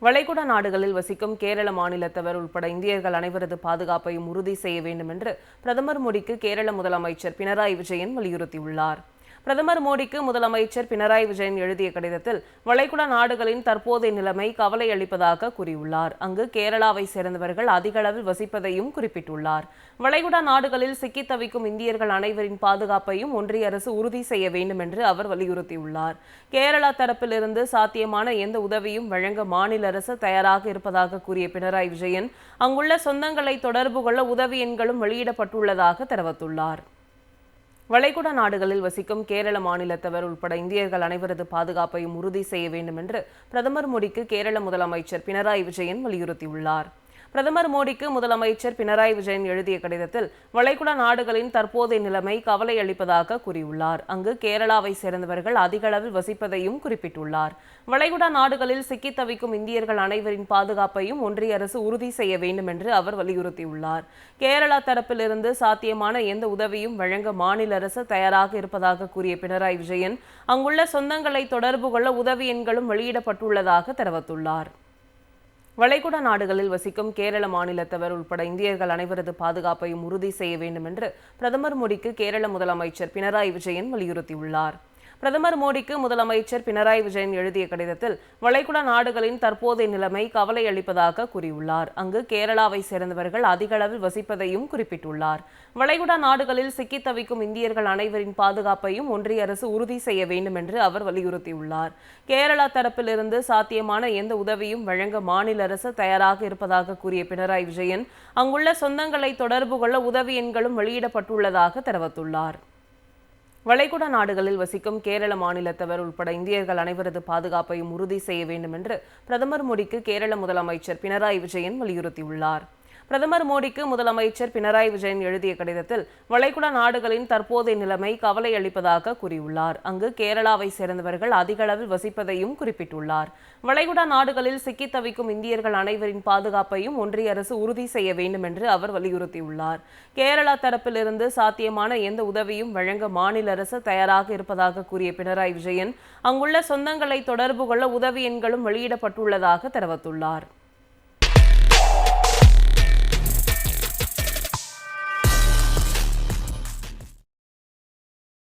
வளைகுடா நாடுகளில் வசிக்கும் கேரள மாநிலத்தவர் உட்பட இந்தியர்கள் அனைவரது பாதுகாப்பையும் உறுதி செய்ய வேண்டும் என்று பிரதமர் மோடிக்கு கேரள முதலமைச்சர் பினராயி விஜயன் வலியுறுத்தியுள்ளார். பிரதமர் மோடிக்கு முதலமைச்சர் பினராயி விஜயன் எழுதிய கடிதத்தில் வளைகுடா நாடுகளின் தற்போதைய நிலைமை கவலை அளிப்பதாக கூறியுள்ளார். அங்கு கேரளாவை சேர்ந்தவர்கள் அதிக அளவில் வசிப்பதையும் குறிப்பிட்டுள்ளார். வளைகுடா நாடுகளில் சிக்கித் தவிக்கும் இந்தியர்கள் அனைவரின் பாதுகாப்பையும் ஒன்றிய அரசு உறுதி செய்ய வேண்டும் என்று அவர் வலியுறுத்தியுள்ளார். கேரளா தரப்பிலிருந்து சாத்தியமான எந்த உதவியும் வழங்க மாநில அரசு தயாராக இருப்பதாக கூறிய பினராயி விஜயன் அங்குள்ள சொந்தங்களை தொடர்பு கொள்ள உதவி எண்களும் வெளியிடப்பட்டுள்ளதாக தெரிவித்துள்ளார். வளைகுடா நாடுகளில் வசிக்கும் கேரள மாநிலத்தவர் உட்பட இந்தியர்கள் அனைவரது பாதுகாப்பையும் உறுதி செய்ய வேண்டும் என்று பிரதமர் மோடிக்கு கேரள முதலமைச்சர் பினராயி விஜயன் வலியுறுத்தியுள்ளார். பிரதமர் மோடிக்கு முதலமைச்சர் பினராயி விஜயன் எழுதிய கடிதத்தில் வளைகுடா நாடுகளின் தற்போதைய நிலைமை கவலை அளிப்பதாக கூறியுள்ளார். அங்கு கேரளாவை சேர்ந்தவர்கள் அதிக அளவில் வசிப்பதையும் குறிப்பிட்டுள்ளார். வளைகுடா நாடுகளில் சிக்கித் தவிக்கும் இந்தியர்கள் அனைவரின் பாதுகாப்பையும் ஒன்றிய அரசு உறுதி செய்ய வேண்டும் என்று அவர் வலியுறுத்தியுள்ளார். கேரளா தரப்பிலிருந்து சாத்தியமான எந்த உதவியும் வழங்க மாநில அரசு தயாராக இருப்பதாக கூறிய பினராயி விஜயன் அங்குள்ள சொந்தங்களை தொடர்பு கொள்ள உதவி எண்களும் வெளியிடப்பட்டுள்ளதாக தெரிவித்துள்ளார். வளைகுடா நாடுகளில் வசிக்கும் கேரள மாநிலத்தவர் உட்பட இந்தியர்கள் அனைவரது பாதுகாப்பையும் உறுதி செய்ய வேண்டும் என்று பிரதமர் மோடிக்கு கேரள முதலமைச்சர் பினராயி விஜயன் வலியுறுத்தியுள்ளார். பிரதமர் மோடிக்கு முதலமைச்சர் பினராயி விஜயன் எழுதிய கடிதத்தில் வளைகுடா நாடுகளின் தற்போதைய நிலைமை கவலை அளிப்பதாக கூறியுள்ளார். அங்கு கேரளாவை சேர்ந்தவர்கள் அதிக அளவில் வசிப்பதையும் குறிப்பிட்டுள்ளார். வளைகுடா நாடுகளில் சிக்கித் தவிக்கும் இந்தியர்கள் அனைவரின் பாதுகாப்பையும் ஒன்றிய அரசு உறுதி செய்ய வேண்டும் என்று அவர் வலியுறுத்தியுள்ளார். கேரளா தரப்பிலிருந்து சாத்தியமான எந்த உதவியும் வழங்க மாநில அரசு தயாராக இருப்பதாக கூறிய பினராயி விஜயன் அங்குள்ள சொந்தங்களை தொடர்பு கொள்ள உதவி எண்களும் வெளியிடப்பட்டுள்ளதாக தெரிவித்துள்ளார். வளைகுடா நாடுகளில் வசிக்கும் கேரள மாநிலத்தவர் உட்பட இந்தியர்கள் அனைவரது பாதுகாப்பையும் உறுதி செய்ய வேண்டும் என்று பிரதமர் மோடிக்கு கேரள முதலமைச்சர் பினராயி விஜயன் வலியுறுத்தியுள்ளார். பிரதமர் மோடிக்கு முதலமைச்சர் பினராயி விஜயன் எழுதிய கடிதத்தில் வளைகுடா நாடுகளின் தற்போதைய நிலைமை கவலை அளிப்பதாக கூறியுள்ளார். அங்கு கேரளாவை சேர்ந்தவர்கள் அதிக அளவில் வசிப்பதையும் குறிப்பிட்டுள்ளார். வளைகுடா நாடுகளில் சிக்கித் தவிக்கும் இந்தியர்கள் அனைவரின் பாதுகாப்பையும் ஒன்றிய அரசு உறுதி செய்ய வேண்டும் என்று அவர் வலியுறுத்தியுள்ளார். கேரளா தரப்பிலிருந்து சாத்தியமான எந்த உதவியும் வழங்க மாநில அரசு தயாராக இருப்பதாக கூறிய பினராயி விஜயன் அங்குள்ள சொந்தங்களை தொடர்பு கொள்ள உதவி எண்களும் வெளியிடப்பட்டுள்ளதாக தெரிவித்துள்ளார்.